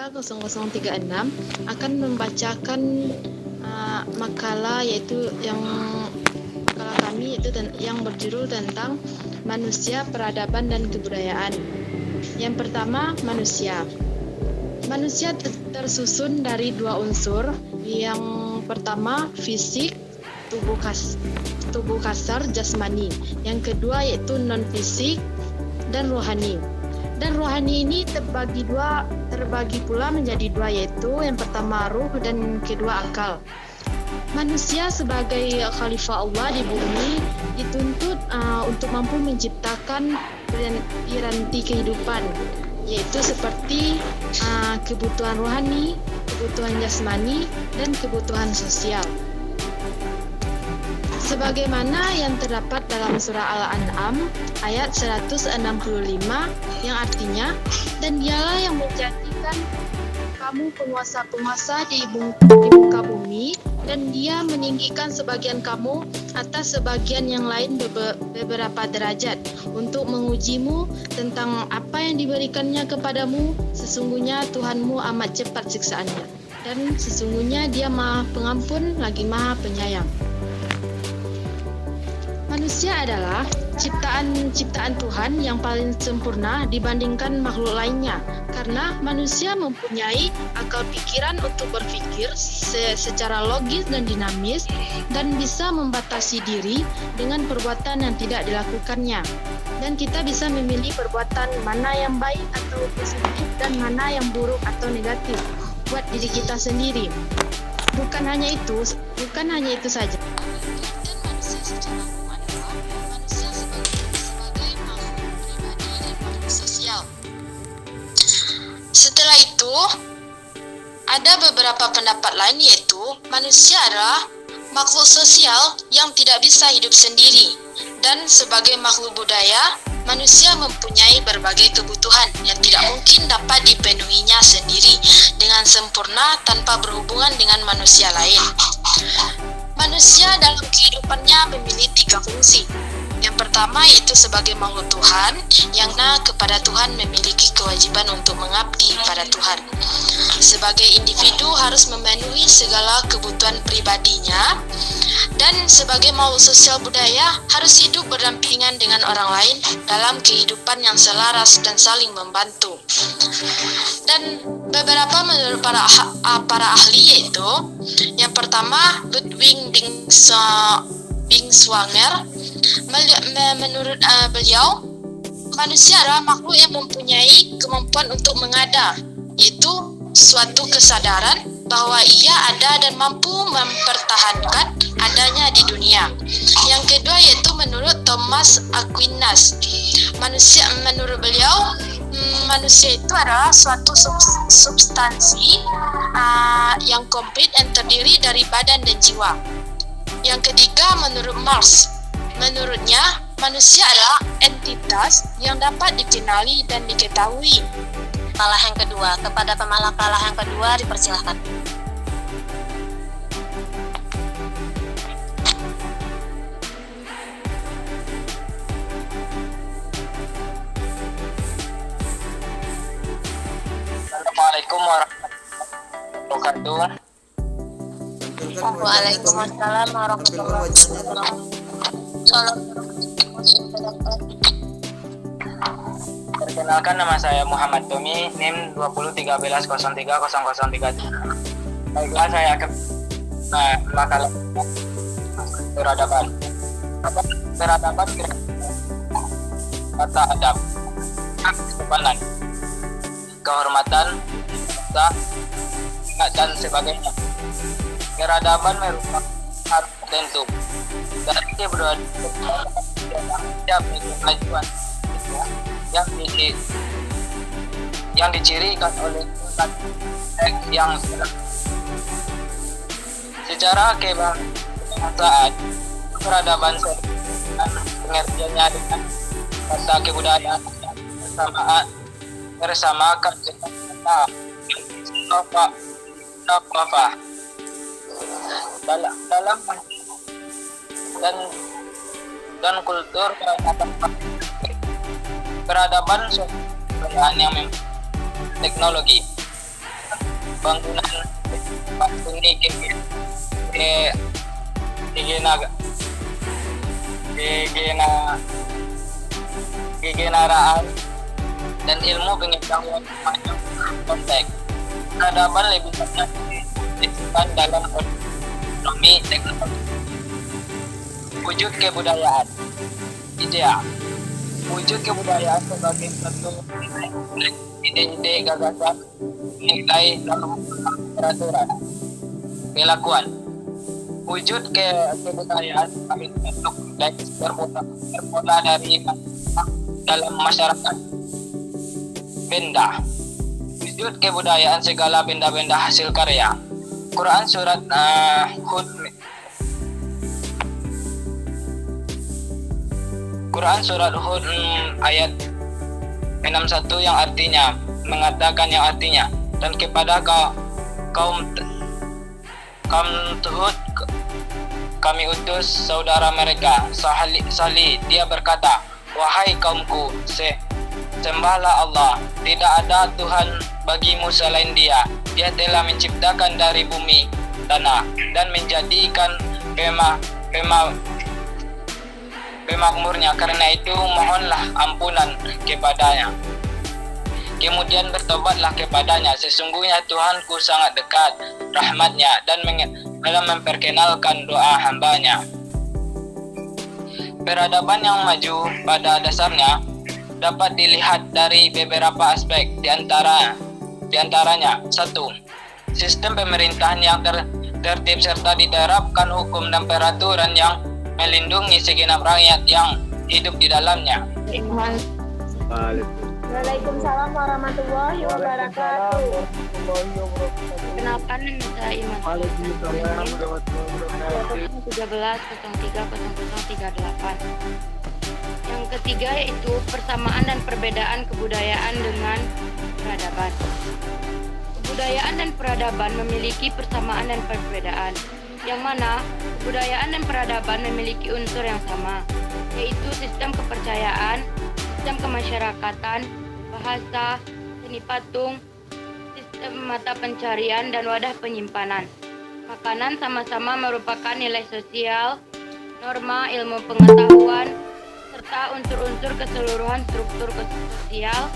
0036 akan membacakan makalah makalah kami yaitu yang berjudul tentang manusia, peradaban dan kebudayaan. Yang pertama, manusia. Manusia tersusun dari dua unsur. Yang pertama, fisik, tubuh kasar jasmani. Yang kedua yaitu non fisik dan rohani. Dan rohani ini terbagi pula menjadi dua, yaitu yang pertama ruh dan kedua akal. Manusia sebagai khalifah Allah di bumi dituntut untuk mampu menciptakan piranti kehidupan, yaitu seperti kebutuhan rohani, kebutuhan jasmani, dan kebutuhan sosial. Sebagaimana yang terdapat dalam surah Al-An'am ayat 165 yang artinya, dan dialah yang menjadikan kamu penguasa-penguasa di muka bumi, dan dia meninggikan sebagian kamu atas sebagian yang lain beberapa derajat untuk mengujimu tentang apa yang diberikannya kepadamu. Sesungguhnya Tuhanmu amat cepat siksaannya, dan sesungguhnya dia Maha Pengampun lagi Maha Penyayang. Manusia adalah ciptaan Tuhan yang paling sempurna dibandingkan makhluk lainnya, karena manusia mempunyai akal pikiran untuk berpikir secara logis dan dinamis, dan bisa membatasi diri dengan perbuatan yang tidak dilakukannya. Dan kita bisa memilih perbuatan mana yang baik atau positif dan mana yang buruk atau negatif buat diri kita sendiri. Bukan hanya itu saja. Setelah itu, ada beberapa pendapat lain, yaitu manusia adalah makhluk sosial yang tidak bisa hidup sendiri, dan sebagai makhluk budaya, manusia mempunyai berbagai kebutuhan yang tidak mungkin dapat dipenuhinya sendiri dengan sempurna tanpa berhubungan dengan manusia lain. Manusia dalam kehidupannya memiliki 3 fungsi. Yang pertama yaitu sebagai makhluk Tuhan, yang kepada Tuhan memiliki kewajiban untuk mengabdi pada Tuhan. Sebagai individu harus memenuhi segala kebutuhan pribadinya, dan sebagai makhluk sosial budaya harus hidup berdampingan dengan orang lain dalam kehidupan yang selaras dan saling membantu. Dan beberapa menurut para ahli yaitu, yang pertama Ludwig Binswanger, menurut beliau, manusia adalah makhluk yang mempunyai kemampuan untuk mengada, yaitu suatu kesadaran bahwa ia ada dan mampu mempertahankan adanya di dunia. Yang kedua yaitu menurut Thomas Aquinas, menurut beliau, manusia itu adalah suatu substansi yang komplit yang terdiri dari badan dan jiwa. Yang ketiga menurut Marx, menurutnya manusia adalah entitas yang dapat dikenali dan diketahui. Kalah yang kedua, kepada pemalah kalah yang kedua dipersilahkan. Assalamualaikum warahmatullahi wabarakatuh. Waalaikumsalam warahmatullahi wabarakatuh. Perkenalkan, nama saya Muhammad Tomi, NIM 2013030003. Baiklah, saya akan makalah peradaban. Peradaban kata adab, kesopanan, kehormatan, dan sebagainya. Peradaban merupakan hak tertentu dari kemajuan yang dicirikan oleh yang secara kebangsaan. Peradaban pengertiannya dengan kata kebudayaan bersamakan dengan kata apa dalam dan kultur peradaban yang teknologi bangunan ini kegenaraan dan ilmu pengetahuan banyak konteks. Peradaban lebih banyak disebutkan dalam ekonomi teknologi. Wujud kebudayaan. Idea. Wujud kebudayaan sebagai satu ide-ide gagasan, nilai lalu peraturan. Kelakuan. Wujud kebudayaan sebagai bentuk dan bermula dari dalam masyarakat. Benda. Wujud kebudayaan segala benda-benda hasil karya. Quran surat Hud ayat 61 yang artinya mengatakan yang artinya dan kepada kaum Hud kami utus saudara mereka Salih. Dia berkata, wahai kaumku, sembahlah Allah, tidak ada Tuhan bagimu selain Dia. Dia telah menciptakan dari bumi tanah dan menjadikan pemakmurnya. Karena itu mohonlah ampunan kepadanya. Kemudian bertobatlah kepadanya. Sesungguhnya Tuhanku sangat dekat rahmatnya dan dalam memperkenalkan doa hambanya. Peradaban yang maju pada dasarnya dapat dilihat dari beberapa aspek, diantaranya 1. Sistem pemerintahan yang tertib serta diterapkan hukum dan peraturan yang melindungi segenap rakyat yang hidup di dalamnya. Waalaikumsalam warahmatullahi wabarakatuh. Kenalkan nama saya Iman. 13030038. Yang ketiga yaitu persamaan dan perbedaan kebudayaan dengan peradaban. Kebudayaan dan peradaban memiliki persamaan dan perbedaan, yang mana kebudayaan dan peradaban memiliki unsur yang sama, yaitu sistem kepercayaan, sistem kemasyarakatan, bahasa, seni patung, sistem mata pencarian, dan wadah penyimpanan. Makanan sama-sama merupakan nilai sosial, norma ilmu pengetahuan, serta unsur-unsur keseluruhan struktur sosial,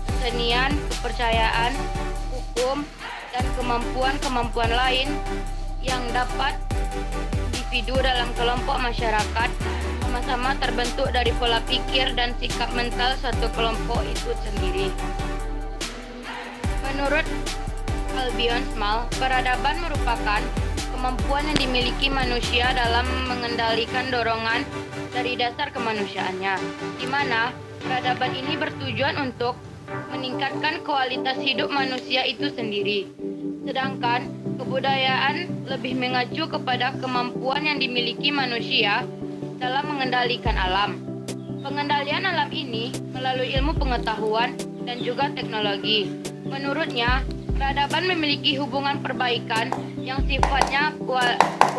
kesenian, kepercayaan, hukum, dan kemampuan-kemampuan lain yang dapat individu dalam kelompok masyarakat sama-sama terbentuk dari pola pikir dan sikap mental suatu kelompok itu sendiri. Menurut Albion Small, peradaban merupakan kemampuan yang dimiliki manusia dalam mengendalikan dorongan dari dasar kemanusiaannya, di mana peradaban ini bertujuan untuk meningkatkan kualitas hidup manusia itu sendiri. Sedangkan kebudayaan lebih mengacu kepada kemampuan yang dimiliki manusia dalam mengendalikan alam. Pengendalian alam ini melalui ilmu pengetahuan dan juga teknologi. Menurutnya, peradaban memiliki hubungan perbaikan yang sifatnya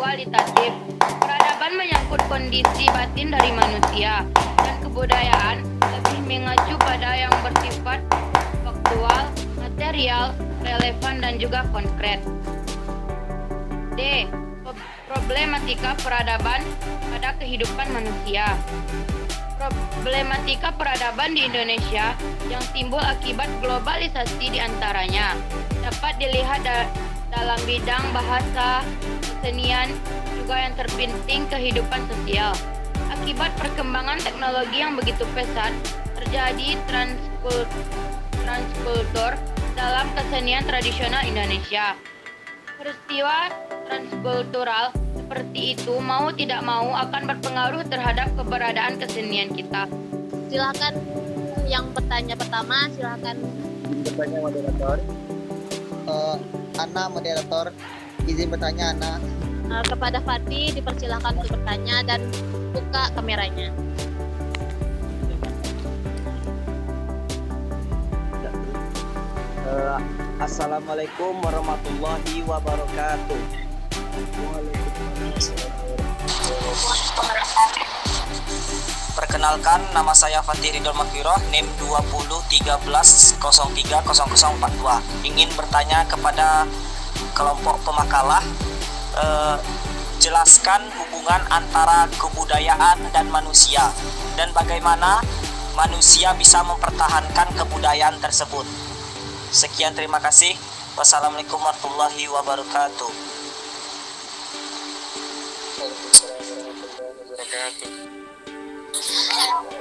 kualitatif. Peradaban menyangkut kondisi batin dari manusia, dan kebudayaan lebih mengacu pada yang bersifat faktual, material, relevan, dan juga konkret. D. Problematika peradaban pada kehidupan manusia. Problematika peradaban di Indonesia yang timbul akibat globalisasi diantaranya dapat dilihat dalam bidang bahasa, kesenian, juga yang terpenting kehidupan sosial. Akibat perkembangan teknologi yang begitu pesat, terjadi transkultur dalam kesenian tradisional Indonesia. Peristiwa transkultural seperti itu mau tidak mau akan berpengaruh terhadap keberadaan kesenian kita. Silakan yang bertanya pertama, silakan. Bertanya moderator. Ana moderator, izin bertanya Ana. Kepada Fatih dipersilakan untuk bertanya dan buka kameranya. Assalamualaikum warahmatullahi wabarakatuh. Perkenalkan, nama saya Fatih Ridwan Makwiroh, NIM 2013030042. Ingin bertanya kepada kelompok pemakalah, jelaskan hubungan antara kebudayaan dan manusia, dan bagaimana manusia bisa mempertahankan kebudayaan tersebut. Sekian, terima kasih. Wassalamualaikum warahmatullahi wabarakatuh.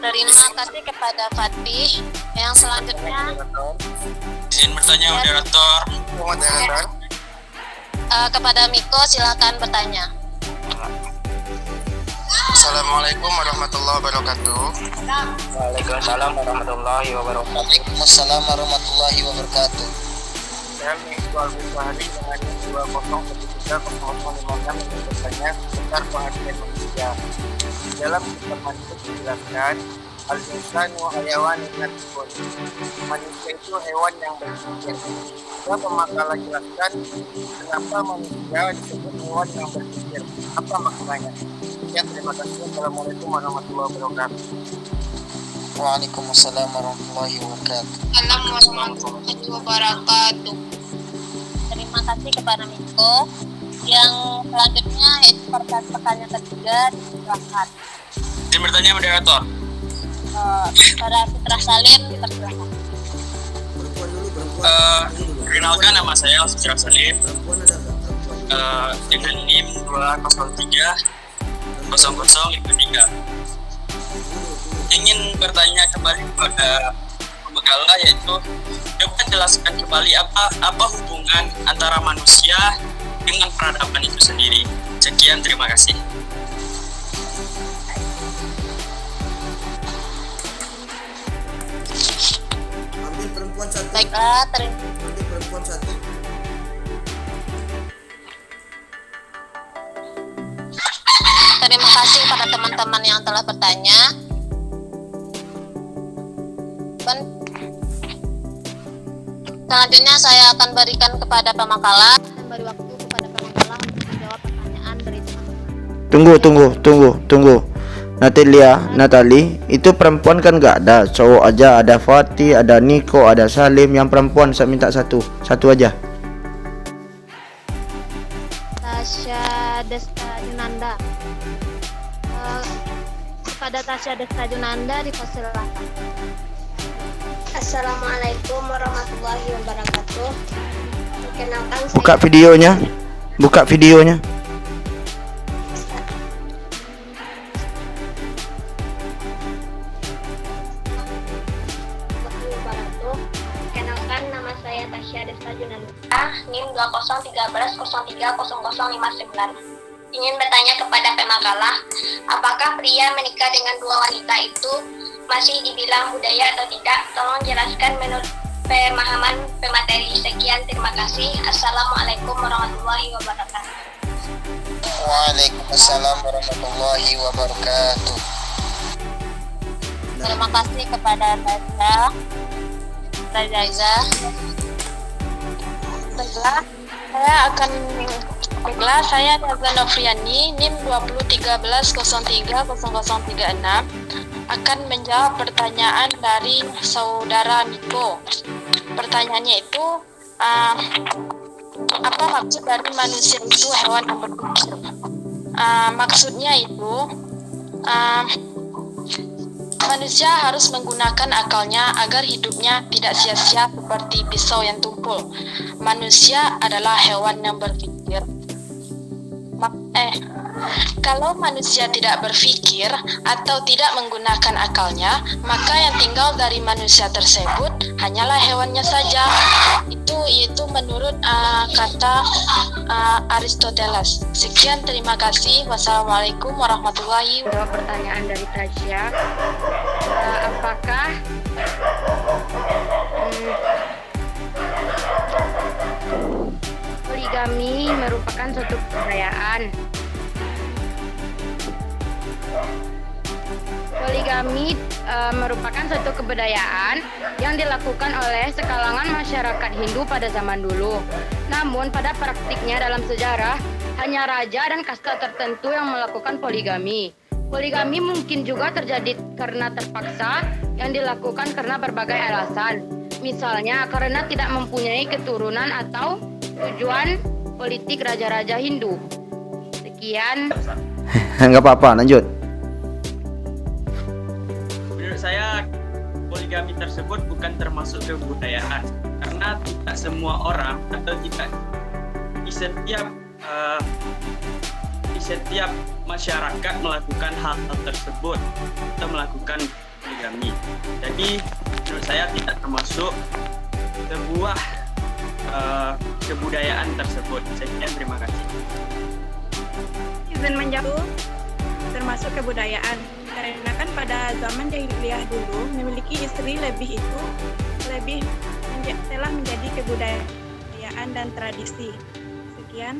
Terima kasih kepada Fatih. Yang selanjutnya Izin bertanya moderator. kepada Miko, silakan bertanya. Assalamualaikum warahmatullahi wabarakatuh. Waalaikumsalam warahmatullahi wabarakatuh. Waalaikumsalam warahmatullahi wabarakatuh. Saya Minggu Al-Bukhari dengan 20730056 yang bertanya seputar pengertian manusia. Dalam kitab Mantiq dijelaskan, al-insanu hayawan natiqun. Manusia itu hewan yang berpikir. Dalam pemakalah jelaskan kenapa manusia disebut hewan yang berpikir. Apa maknanya? Ya, terima kasih. Assalamualaikum warahmatullahi wabarakatuh. Waalaikumsalam warahmatullahi wabarakatuh. Assalamualaikum warahmatullahi wabarakatuh. Terima kasih kepada Miko. Yang selanjutnya yaitu pertanyaan ketiga dipersilakan. Izin bertanya moderator. Pada Fitra Salim dipersilakan. Perkenalkan, nama saya Fitra Salim dengan NIM 2030053. Ingin bertanya kembali kepada pemakalah, yaitu dapat jelaskan kembali apa hubungan antara manusia dengan peradaban itu sendiri. Sekian, terima kasih. Baiklah, terima kasih pada teman-teman yang telah bertanya. Selanjutnya saya akan berikan kepada pemakalah. Dan beri waktu kepada pemakalah untuk menjawab pertanyaan dari teman-teman. Tunggu. Natali, itu perempuan kan nggak ada, cowok aja. Ada Fatih, ada Niko, ada Salim. Yang perempuan saya minta satu aja. Tasya Desta Junanda. Kepada Tasya Desta Junanda dipersilakan. Assalamualaikum warahmatullahi wabarakatuh. Perkenalkan saya Buka videonya. Perkenalkan, nama saya Tasya Desta Junanda, NIM 2013030059. Ingin bertanya kepada pemakalah, apakah pria menikah dengan dua wanita itu masih dibilang budaya atau tidak? Tolong jelaskan menurut pemahaman pemateri. Sekian, terima kasih. Assalamualaikum warahmatullahi wabarakatuh. Waalaikumsalam warahmatullahi wabarakatuh. Terima kasih kepada Raza. Saya Raza Novriani, NIM 2013030036 akan menjawab pertanyaan dari saudara Miko. Pertanyaannya itu, apa maksud dari manusia itu hewan yang berpikir? Maksudnya itu, manusia harus menggunakan akalnya agar hidupnya tidak sia-sia seperti pisau yang tumpul. Manusia adalah hewan yang berpikir. Kalau manusia tidak berpikir atau tidak menggunakan akalnya, maka yang tinggal dari manusia tersebut hanyalah hewannya saja. Itu menurut kata Aristoteles. Sekian, terima kasih. Wassalamualaikum warahmatullahi wabarakatuh. Jawab pertanyaan dari Tasya. Apakah poligami merupakan suatu kebudayaan? Poligami merupakan suatu kebudayaan yang dilakukan oleh sekalangan masyarakat Hindu pada zaman dulu. Namun pada praktiknya dalam sejarah hanya raja dan kasta tertentu yang melakukan poligami. Poligami mungkin juga terjadi karena terpaksa yang dilakukan karena berbagai alasan. Misalnya karena tidak mempunyai keturunan atau tujuan politik raja-raja Hindu. Sekian. Enggak apa-apa, lanjut. Menurut saya poligami tersebut bukan termasuk kebudayaan karena tidak semua orang atau tidak di setiap masyarakat melakukan hal tersebut atau melakukan poligami. Jadi menurut saya tidak termasuk sebuah kebudayaan tersebut. Sekian, terima kasih. Izin menjawab, termasuk kebudayaan karena kan pada zaman jahiliyah dulu memiliki istri lebih itu telah menjadi kebudayaan dan tradisi. Sekian.